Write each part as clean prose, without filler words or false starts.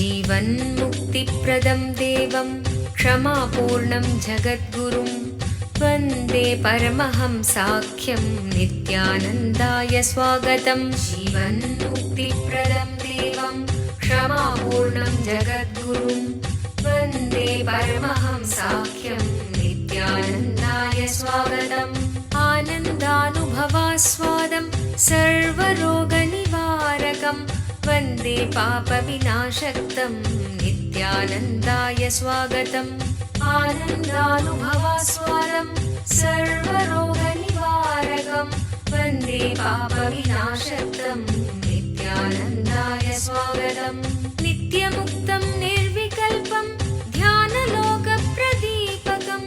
जीवन्मुक्तिप्रदं देवं क्षमापूर्णं जगद्गुरुं वन्दे परमहंसाख्यं नित्यानन्दाय स्वागतं। जीवन्मुक्तिप्रदं देवं क्षमापूर्णं जगद्गुरुं वन्दे परमहंसाख्यं नित्यानन्दाय स्वागतम्। आनन्दानुभवास्वादं सर्वरोगनिवारकं वन्दे पापविनाशक्तं नित्यानन्दाय स्वागतम्। आनन्दानुभवास्वादं सर्वरोगनिवारकं वन्दे पापविनाशक्तं नित्यानन्दाय स्वागतम्। नित्यमुक्तं निर्विकल्पं ध्यानलोकप्रदीपकम्।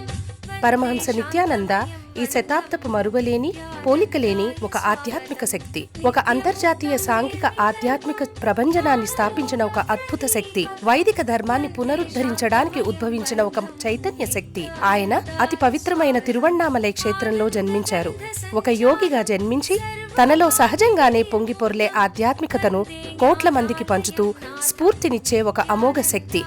పరమహంస నిత్యానంద ఈ శతాబ్దపు మరువలేని పోలికలేని ఒక ఆధ్యాత్మిక శక్తి, ఒక అంతర్జాతీయ సాంఘిక ఆధ్యాత్మిక ప్రభంజనాన్ని స్థాపించిన ఒక అద్భుత శక్తి, వైదిక ధర్మాన్ని పునరుద్ధరించడానికి ఉద్భవించిన ఒక చైతన్య శక్తి. ఆయన అతి పవిత్రమైన తిరువణ్ణామలై క్షేత్రంలో జన్మించారు. ఒక యోగిగా జన్మించి తనలో సహజంగానే పొంగిపొర్లే ఆధ్యాత్మికతను కోట్ల మందికి పంచుతూ స్ఫూర్తినిచ్చే ఒక అమోఘ శక్తి.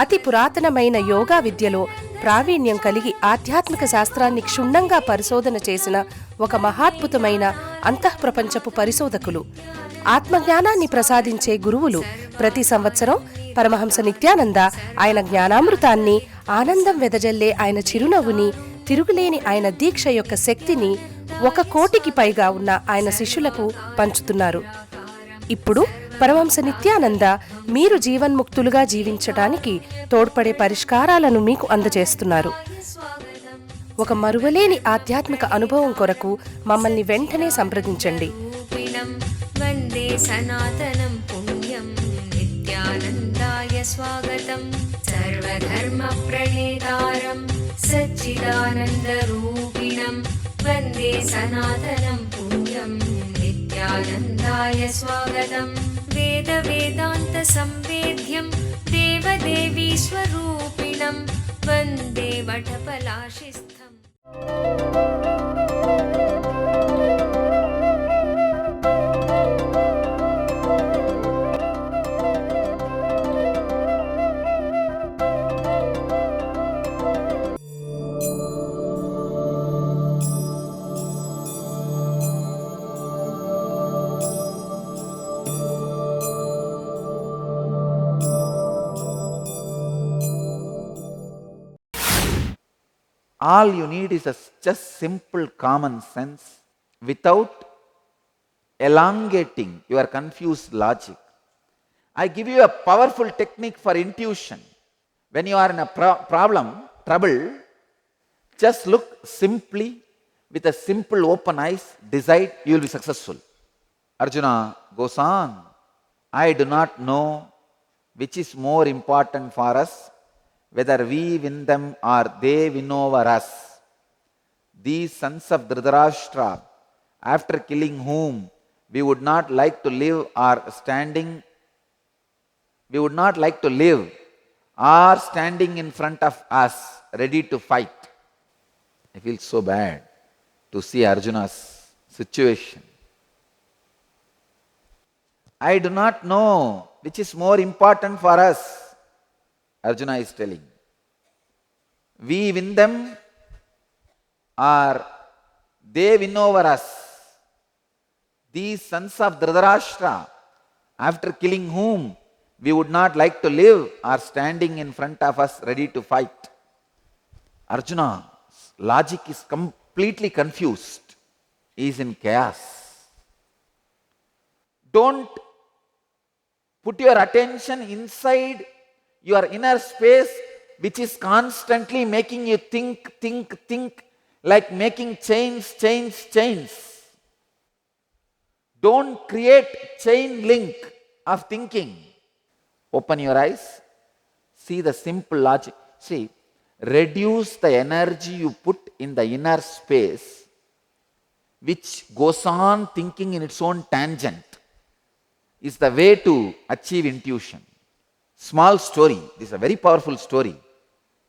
అతి పురాతనమైన యోగా విద్యలో ప్రావీణ్యం కలిగి ఆధ్యాత్మిక శాస్త్రాన్ని క్షుణ్ణంగా పరిశోధన చేసిన ఒక మహాద్భుతమైన అంతఃప్రపంచపు పరిశోధకులు, ఆత్మజ్ఞానాన్ని ప్రసాదించే గురువులు. ప్రతి సంవత్సరం పరమహంస నిత్యానంద ఆయన జ్ఞానామృతాన్ని, ఆనందం వెదజల్లే ఆయన చిరునవ్వుని, తిరుగులేని ఆయన దీక్ష యొక్క శక్తిని 1 కోటికి పైగా ఉన్న ఆయన శిష్యులకు పంచుతున్నారు. ఇప్పుడు పరమహంస నిత్యానంద మీరు జీవన్ముక్తులుగా జీవించటానికి తోడ్పడే పరిష్కారాలను మీకు అందజేస్తున్నారు. ఒక మరువలేని ఆధ్యాత్మిక అనుభవం కొరకు మమ్మల్ని వెంటనే సంప్రదించండి. వందే సనాతనం పుణ్యం నిత్యానందాయ స్వాగతం. సర్వధర్మ ప్రణేతారం సచ్చిదానంద రూపిణం వందే సనాతనం పుణ్యం నిత్యానందాయ స్వాగతం. వేద వేదాంత సంవేద్యం దేవదేవీ స్వరూపిణం వందే వటపలాశిస్థం. All you need is just simple common sense without elongating your confused logic. I give you a powerful technique for intuition. When you are in a trouble, just look simply with a simple open eyes, decide you will be successful. Arjuna goes on, I do not know which is more important for us, whether we win them or they win over us. These sons of Dhritarashtra, after killing whom we would not like to live, are standing in front of us, ready to fight. I feel so bad to see Arjuna's situation. I do not know which is more important for us, Arjuna is telling. We win them or they win over us. These sons of Dhritarashtra, after killing whom we would not like to live, are standing in front of us ready to fight. Arjuna's logic is completely confused. He is in chaos. Don't put your attention inside your inner space, which is constantly making you think, like making chains. Don't create chain link of thinking. Open your eyes, see the simple logic. See, reduce the energy you put in the inner space, which goes on thinking in its own tangent, is the way to achieve intuition. Small story, this is a very powerful story.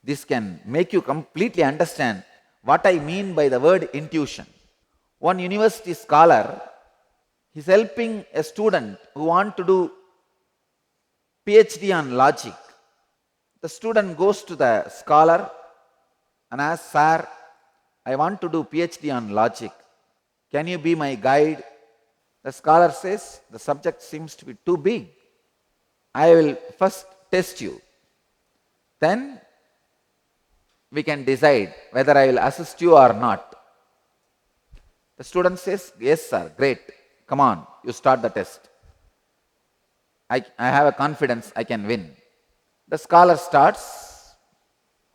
This can make you completely understand what I mean by the word intuition. One university scholar is helping a student who wants to do PhD on logic. The student goes to the scholar and asks, Sir, I want to do PhD on logic. Can you be my guide? The scholar says, the subject seems to be too big. I will first test you. Then we can decide whether I will assist you or not. The student says, yes sir, great. Come on, you start the test. I have a confidence I can win. The scholar starts.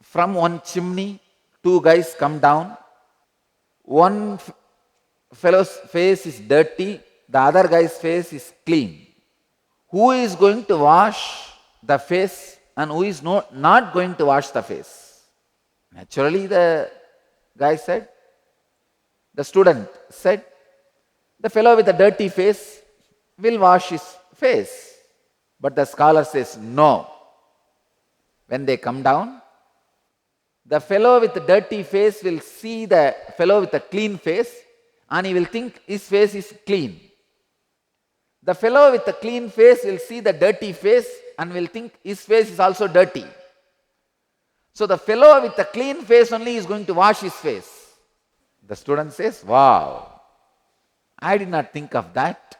From one chimney, two guys come down. One fellow's face is dirty, the other guy's face is clean. Who is going to wash the face and who is not going to wash the face? Naturally, the student said, the fellow with the dirty face will wash his face. But the scholar says, no. When they come down, the fellow with the dirty face will see the fellow with the clean face and he will think his face is clean. The fellow with the clean face will see the dirty face and will think his face is also dirty. So the fellow with the clean face only is going to wash his face. The student says, wow, I did not think of that.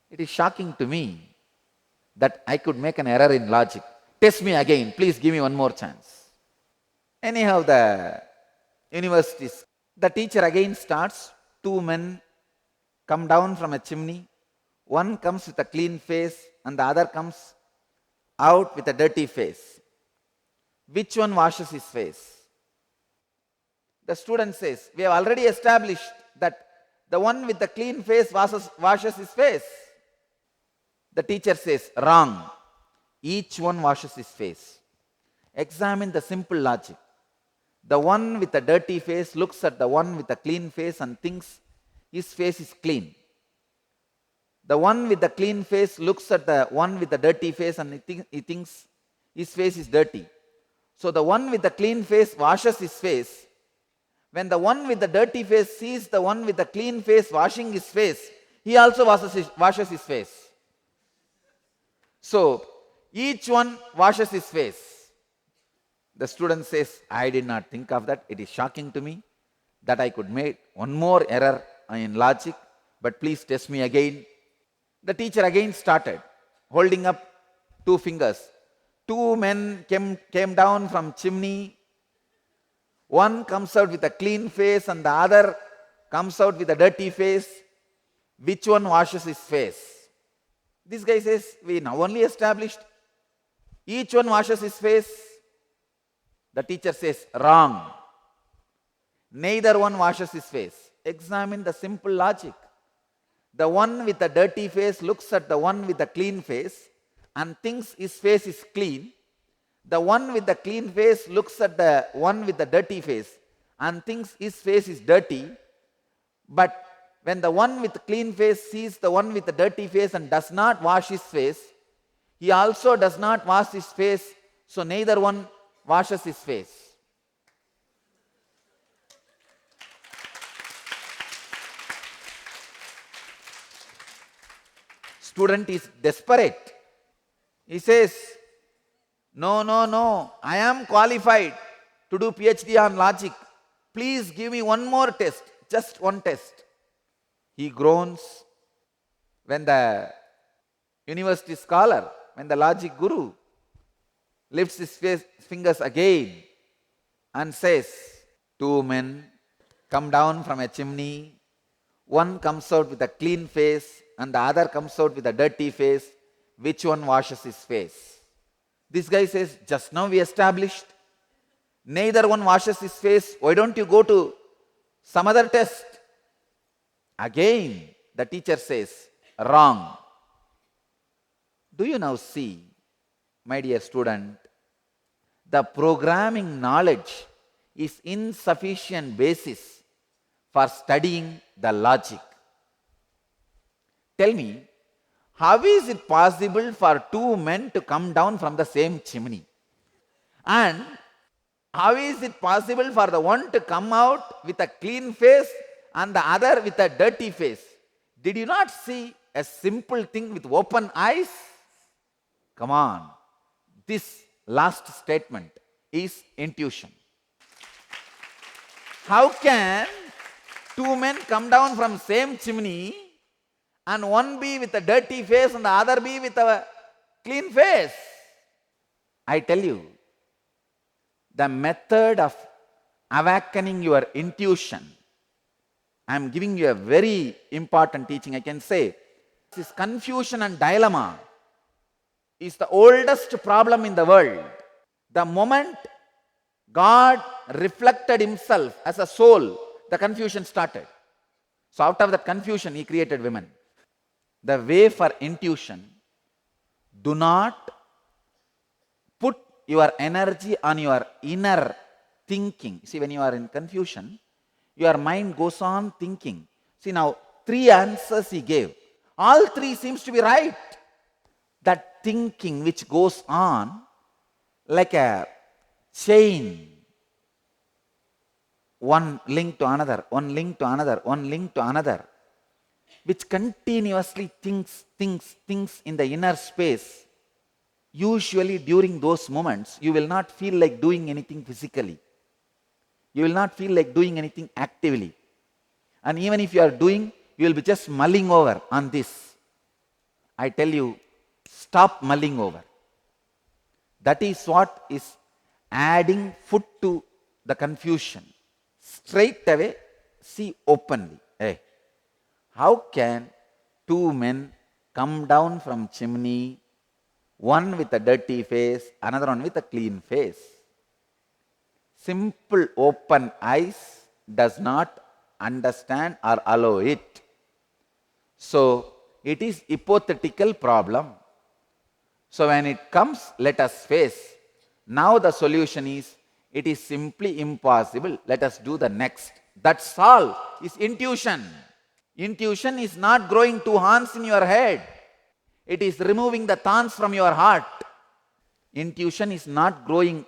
It is shocking to me that I could make an error in logic. Test me again, please give me one more chance. Anyhow, the teacher again starts. Two men come down from a chimney. One comes with a clean face and the other comes out with a dirty face. Which one washes his face? The student says, we have already established that the one with the clean face washes his face. The teacher says, wrong. Each one washes his face. Examine the simple logic. The one with the dirty face looks at the one with the clean face and thinks his face is clean. The one with the clean face looks at the one with the dirty face and he thinks his face is dirty. So the one with the clean face washes his face. When the one with the dirty face sees the one with the clean face washing his face, he also washes his face. So each one washes his face. The student says, I did not think of that. It is shocking to me that I could make one more error in logic, but please test me again. The teacher again started, holding up two fingers. Two men came down from chimney. One comes out with a clean face and the other comes out with a dirty face. Which one washes his face? This guy says, we now only established each one washes his face. The teacher says, wrong. Neither one washes his face. Examine the simple logic. The one with the dirty face looks at the one with the clean face and thinks his face is clean. The one with the clean face looks at the one with the dirty face and thinks his face is dirty. But when the one with the clean face sees the one with the dirty face and does not wash his face, he also does not wash his face, so neither one washes his face. Student is desperate. He says, no, I am qualified to do PhD on logic. Please give me one more test, just one test. He groans when the university scholar, when the logic guru lifts his fingers again and says, two men come down from a chimney. One comes out with a clean face and the other comes out with a dirty face. Which one washes his face? This guy says, just now we established neither one washes his face. Why don't you go to some other test? Again, the teacher says, wrong. Do you now see, my dear student, the programming knowledge is insufficient basis for studying the logic. Tell me, how is it possible for two men to come down from the same chimney? And how is it possible for the one to come out with a clean face and the other with a dirty face? Did you not see a simple thing with open eyes? Come on. This last statement is intuition. How can two men come down from same chimney and one be with a dirty face and the other be with a clean face? I tell you, the method of awakening your intuition, I am giving you a very important teaching. I can say, this confusion and dilemma is the oldest problem in the world. The moment God reflected himself as a soul, the confusion started. So out of that confusion, he created women. The way for intuition, do not put your energy on your inner thinking. See, when you are in confusion, your mind goes on thinking. See, now 3 answers he gave. All 3 seems to be right. That thinking which goes on like a chain, one link to another, one link to another, one link to another, which continuously thinks in the inner space. Usually during those moments, you will not feel like doing anything physically. You will not feel like doing anything actively. And even if you are doing, you will be just mulling over on this. I tell you, stop mulling over. That is what is adding food to the confusion. Straight away, see openly. Hey, how can 2 men come down from chimney, one with a dirty face, another one with a clean face? Simple open eyes does not understand or allow it. So, it is hypothetical problem. So, when it comes, let us face. Now the solution is, it is simply impossible. Let us do the next. That's all. Is intuition. Intuition is not growing 2 horns in your head. It is removing the thorns from your heart. Intuition is not growing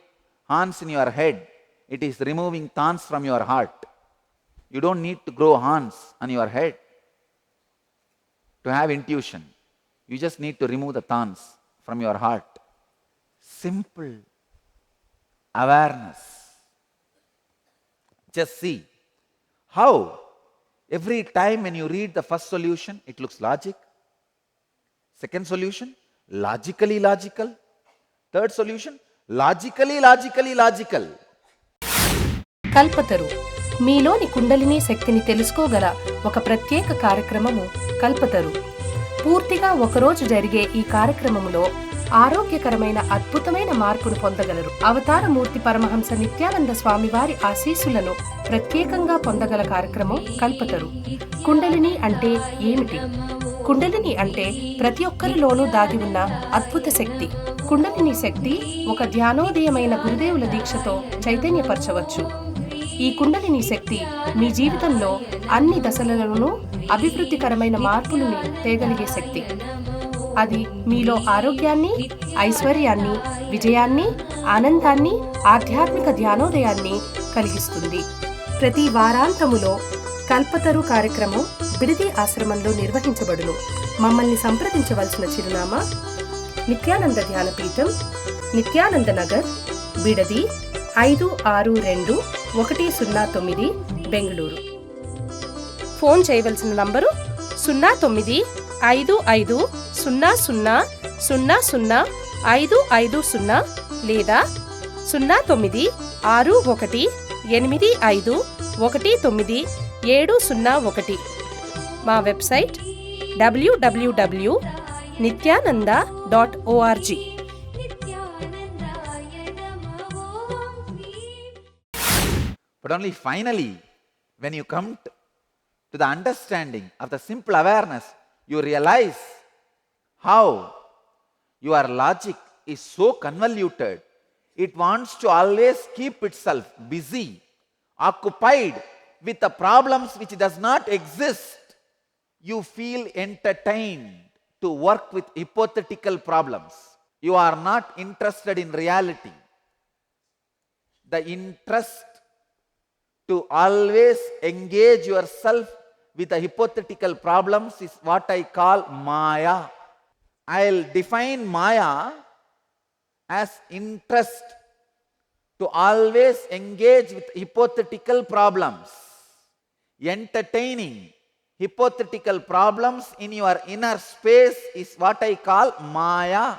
horns in your head. It is removing thorns from your heart. You don't need to grow horns on your head to have intuition. You just need to remove the thorns from your heart. Simple awareness. Just see how every time when you read the first solution, it looks logic. Second solution, logically logical. Third solution, logically logical. Kalpataru మీలోని కుండలిని శక్తిని తెలుసుకోగల ఒక ప్రత్యేక కార్యక్రమము కల్పతరు. పూర్తిగా ఒకరోజు జరిగే ఈ కార్యక్రమములో ఆరోగ్యకరమైన అద్భుతమైన మార్పును పొందగలరు. అవతారమూర్తి పరమహంస నిత్యానంద స్వామివారి ఆశీస్సులను ప్రత్యేకంగా పొందగల కార్యక్రమం కల్పతరు. కుండలిని అంటే ఏమిటి? కుండలిని అంటే ప్రతి ఒక్కరిలోనూ దాగి ఉన్న అద్భుత శక్తి. కుండలిని శక్తి ఒక ధ్యానోదయమైన గురుదేవుల దీక్షతో చైతన్యపరచవచ్చు. ఈ కుండలిని శక్తి మీ జీవితంలో అన్ని దశలలోనూ అభివృద్ధికరమైన మార్పులను తేగలిగే శక్తి. అది మీలో ఆరోగ్యాన్ని, ఐశ్వర్యాన్ని, విజయాన్ని, ఆనందాన్ని, ఆధ్యాత్మిక ధ్యానోదయాన్ని కలిగిస్తుంది. ప్రతి వారాంతములో కల్పతరు కార్యక్రమం బిడిది ఆశ్రమంలో నిర్వహించబడును. మమ్మల్ని సంప్రదించవలసిన చిరునామా నిత్యానంద ధ్యానపీఠం, నిత్యానంద నగర్, బిడది 562109, బెంగళూరు. ఫోన్ చేయవలసిన నంబరు 095100000550 లేదా 098185190701. మా website www.nithyananda.org. But only finally, when you come to the understanding of the simple awareness, you realize how your logic is so convoluted. It wants to always keep itself busy, occupied with the problems which does not exist. You feel entertained to work with hypothetical problems. You are not interested in reality. The interest to always engage yourself with the hypothetical problems is what I call Maya. I'll define Maya as interest to always engage with hypothetical problems. Entertaining hypothetical problems in your inner space is what I call Maya.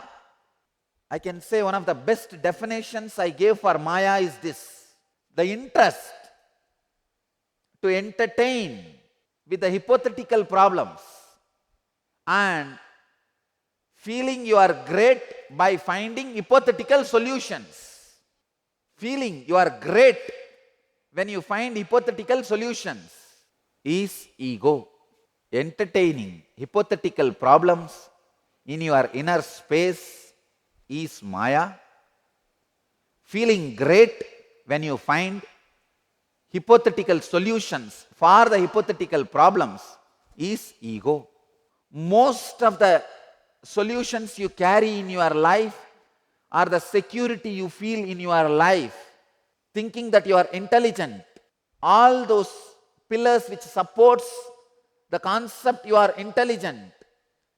I can say one of the best definitions I gave for Maya is this: the interest to entertain with the hypothetical problems and feeling you are great by finding hypothetical solutions. Feeling you are great when you find hypothetical solutions is ego. Entertaining hypothetical problems in your inner space is Maya. Feeling great when you find hypothetical solutions for the hypothetical problems is ego. Most of the solutions you carry in your life are the security you feel in your life, thinking that you are intelligent. All those pillars which supports the concept you are intelligent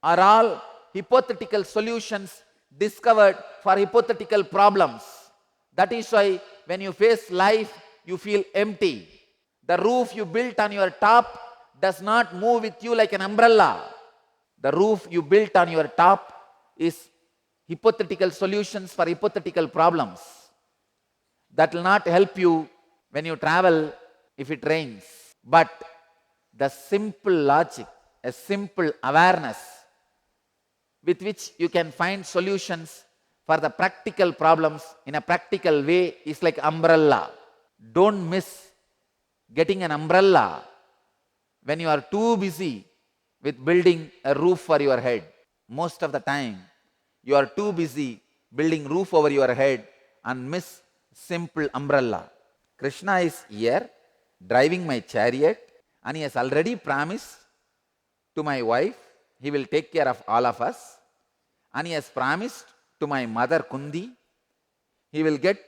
are all hypothetical solutions discovered for hypothetical problems. That is why when you face life, you feel empty. The roof you built on your top does not move with you like an umbrella. The roof you built on your top is hypothetical solutions for hypothetical problems. That will not help you when you travel if it rains. But the simple logic, a simple awareness with which you can find solutions for the practical problems in a practical way is like umbrella. Don't miss getting an umbrella when you are too busy with building a roof for your head. Most of the time, you are too busy building roof over your head and miss simple umbrella. Krishna is here driving my chariot, and he has already promised to my wife he will take care of all of us, and he has promised to my mother Kundi he will get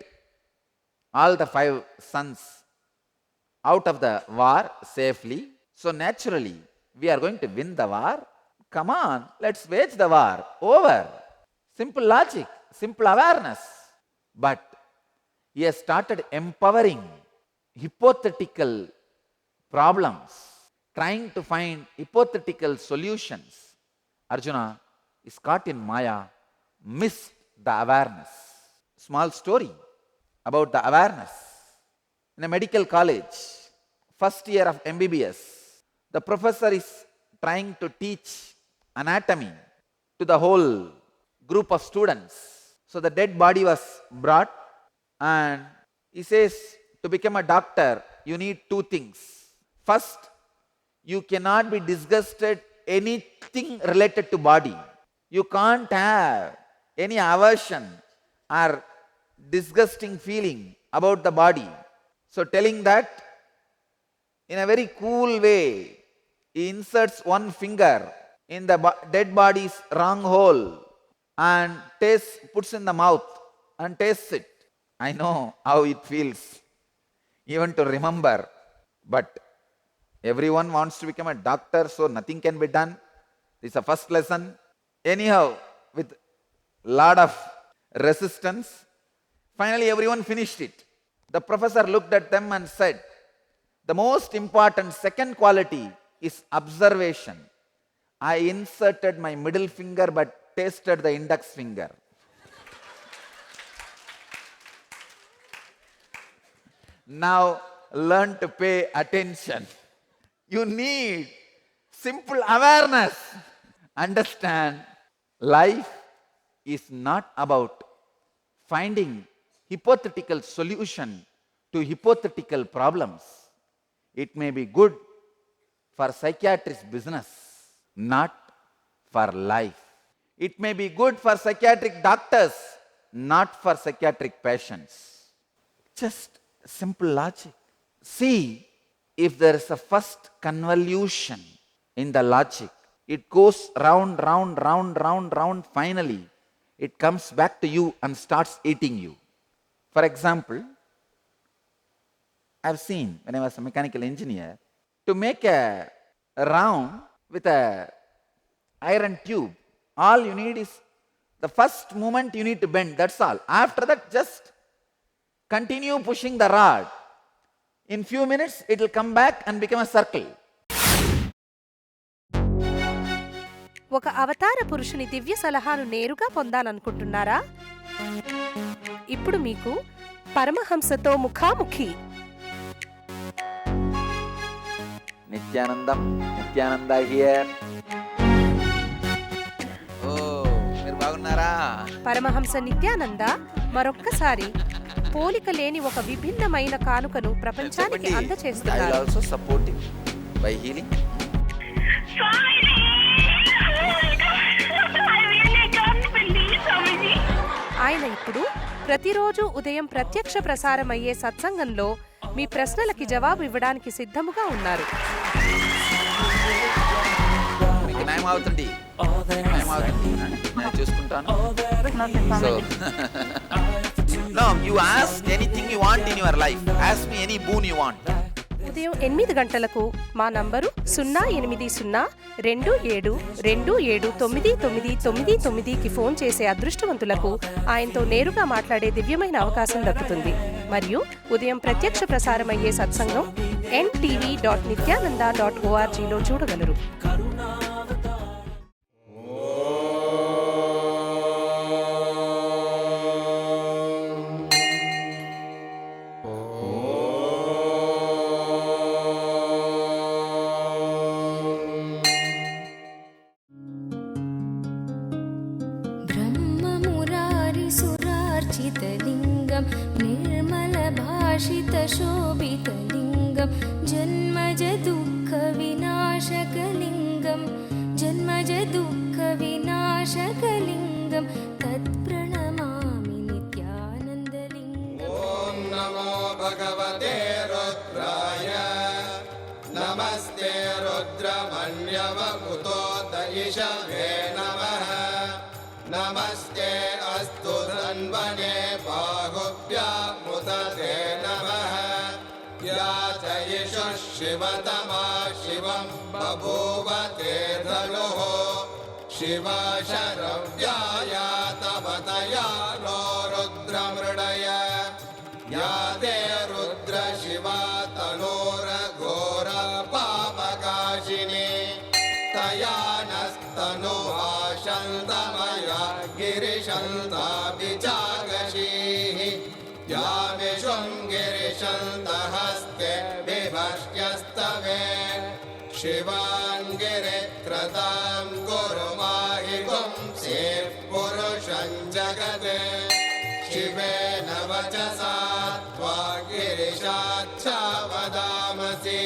all the 5 sons out of the war safely. So naturally, we are going to win the war. Come on, let's wage the war. Over. Simple logic, simple awareness. But he has started empowering hypothetical problems, trying to find hypothetical solutions. Arjuna is caught in Maya, missed the awareness. Small story about the awareness. In a medical college, first year of MBBS, the professor is trying to teach anatomy to the whole group of students. So the dead body was brought, and he says, to become a doctor, you need 2 things. First, you cannot be disgusted anything related to body. You can't have any aversion or disgusting feeling about the body. So telling that, in a very cool way, he inserts one finger in the dead body's wrong hole and puts in the mouth and tastes it. I know how it feels, even to remember. But everyone wants to become a doctor, so nothing can be done. This is the first lesson. Anyhow, with lot of resistance, finally everyone finished it. The professor looked at them and said, the most important second quality is observation. I inserted my middle finger but tasted the index finger. Now learn to pay attention. You need simple awareness. Understand, life is not about finding hypothetical solution to hypothetical problems. It may be good for psychiatrist's business, not for life. It may be good for psychiatric doctors, not for psychiatric patients. Just simple logic. See, if there is a first convolution in the logic, it goes round, round, round, round, round. Finally, it comes back to you and starts eating you. For example, I've seen when I was a mechanical engineer, to make a round with a iron tube, All you need is the first moment you need to bend, that's all. After that, just continue pushing the rod. In few minutes, it will come back and become a circle. ఒక అవతార పురుషుని దివ్య సలహాను నేరుగా పొందాలనుకుంటున్నారా? ఇప్పుడు మీకు పరమహంసతో ముఖాముఖి. Nithyananda here. మీరు బాగున్నారా? పరమహంస నిత్యానంద మరొక్కసారి పోలిక లేని ఒక విభిన్నమైన కానుకను ప్రపంచానికి అందచేస్తున్నారు. also supporting by healing. ఆయన ఇప్పుడు ప్రతిరోజు ఉదయం ప్రత్యక్ష ప్రసారమయ్యే సత్సంగంలో మీ ప్రశ్నలకి జవాబు ఇవ్వడానికి సిద్ధముగా ఉన్నారు. మీకు న్యాయం అవుతుంది, నేను చూసుకుంటాను. So, no, you ask anything you want in your life. Ask me any boon you want. ఉదయం 8 గంటలకు మా నంబరు 08027279999కి ఫోన్ చేసే అదృష్టవంతులకు ఆయనతో నేరుగా మాట్లాడే దివ్యమైన అవకాశం దక్కుతుంది. మరియు ఉదయం ప్రత్యక్ష ప్రసారమయ్యే సత్సంగం ntv.nithyananda.orgలో చూడగలరు. ब्रह्ममुरारिसुरार्चितलिङ्गं निर्मलभाषितशोभितलिङ्गं जन्मजदुःखविनाशकलिङ्गं तत्प्रणमामि नित्यानन्दलिङ्गम्. ॐ नमो भगवते रुद्राय नमस्ते रुद्रमन्यवकुतोत ईशवे नमः नमस्ते अस्तु धन्वने बाहुभ्यामुदते नमः या च यशः शिवतमा शिवं बभूव ते धनुः शिवा शरव्याया तवतया नो रुद्रमृडय या ते रुद्र शिवा तनोरघोर पापकाशिनी तया नस्तनुहा शन्तमया गिरिशन्ताभिजागशीः या विशुं गिरिशन्तहस्ते विभष्ट्यस्तवे शिवाङ्गिरित्रतां गुरुमाहि पुंसेः पुरुषं जगत् शिवेन वचसा त्वा गिरिशाच्छा वदामसि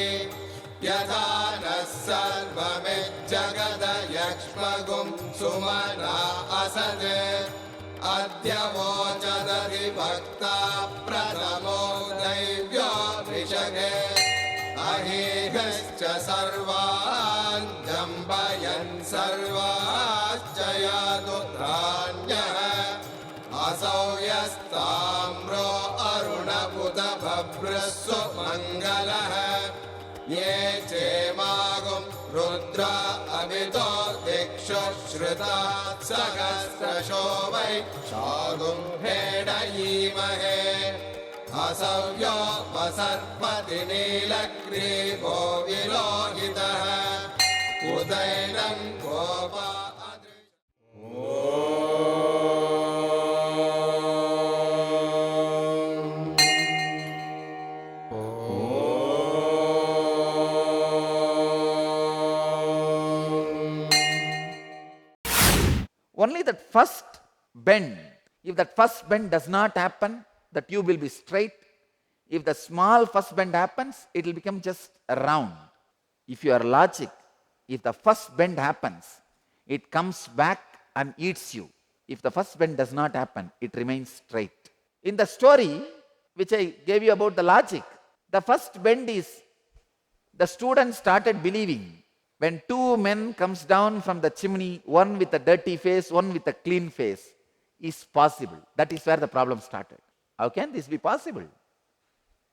यथा नः सर्वमिज्जगदयक्ष्मगुं सुमना असद् अद्य वोचदधिभक्ता प्रथमो दैव्यो विशगे अहेहश्च सर्वान् जम्बयन् सर्वाश्च यादुत्राण्यः असौ यस्ताम्रो अरुणपुतभभ्रस्सु मङ्गलः ये चेमागुं रुद्रा अभितो दिक्षु श्रुता सहस्रशो वै शागुं भेडयीमहे असव्यो वसर्पति नीलग्रीवो विलोहितः उदैनं Gopa Only that first bend, if that first bend does not happen, the tube will be straight. If the small first bend happens, it will become just round. If your logic, if the first bend happens, it comes back and eats you. If the first bend does not happen, it remains straight. In the story which I gave you about the logic, the first bend is the student started believing when two men comes down from the chimney, one with a dirty face, one with a clean face, is possible. That is where the problem started. How can this be possible?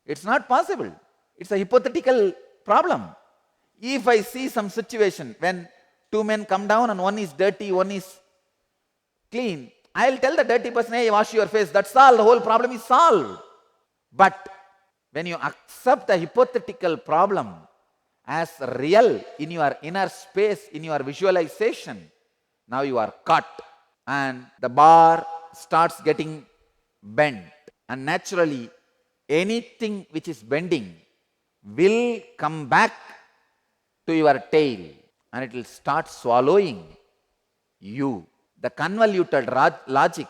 It's not possible. It's a hypothetical problem. If I see some situation when two men come down and one is dirty, one is clean, I'll tell the dirty person, hey, wash your face. That's all. The whole problem is solved. But when you accept the hypothetical problem as real in your inner space, in your visualization, now you are caught and the bar starts getting bent. And naturally, anything which is bending will come back to your tail and it will start swallowing you. The convoluted logic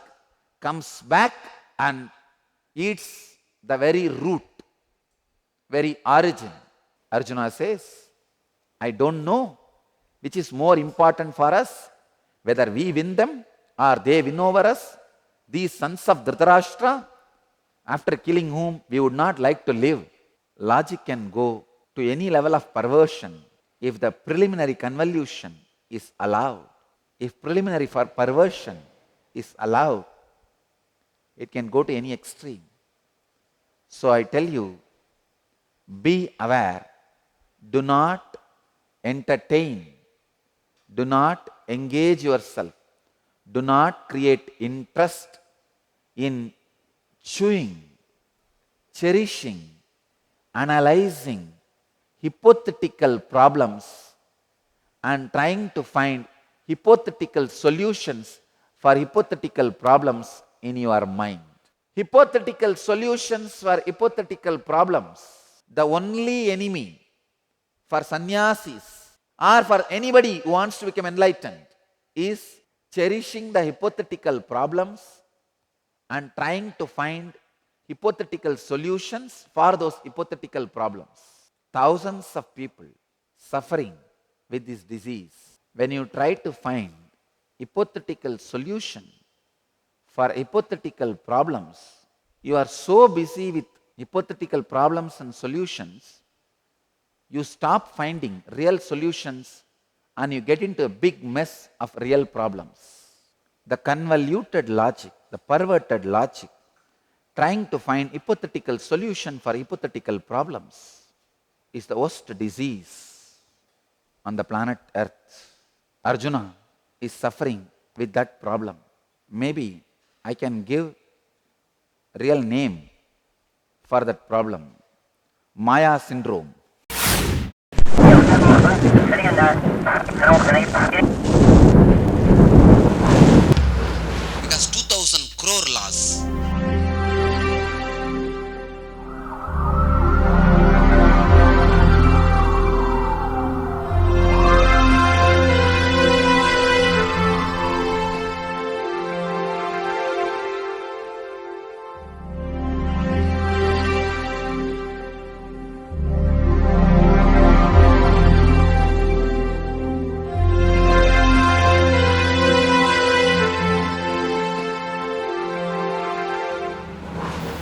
comes back and eats the very root, very origin. Arjuna says, I don't know which is more important for us, whether we win them or they win over us. These sons of Dhritarashtra, after killing whom we would not like to live. Logic can go to any level of perversion if the preliminary convolution is allowed. If preliminary for perversion is allowed, it can go to any extreme. So I tell you, be aware. Do not entertain. Do not engage yourself. Do not create interest in chewing, cherishing, analyzing hypothetical problems and trying to find hypothetical solutions for hypothetical problems in your mind. Hypothetical solutions for hypothetical problems. The only enemy for sannyasis or for anybody who wants to become enlightened is cherishing the hypothetical problems and trying to find hypothetical solutions for those hypothetical problems. Thousands of people suffering with this disease. When you try to find hypothetical solution for hypothetical problems, you are so busy with hypothetical problems and solutions, you stop finding real solutions and you get into a big mess of real problems. The convoluted logic, the perverted logic, trying to find hypothetical solution for hypothetical problems is the worst disease on the planet Earth. Arjuna is suffering with that problem. Maybe I can give real name for that problem. Maya syndrome. Because 2000 crore laws.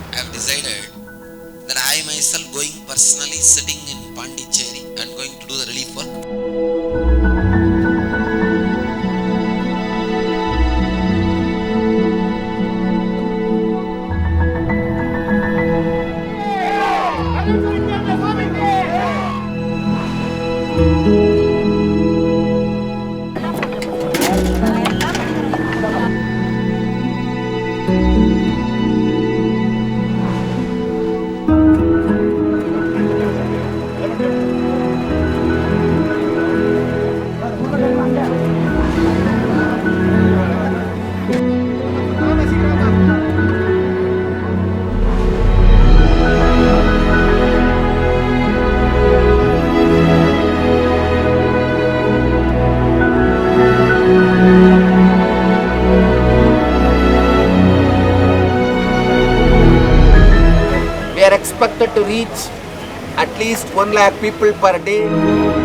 I have decided that I myself going personally sitting in Pondicherry and going to do the relief work. We are expected to reach at least 1 lakh people per day.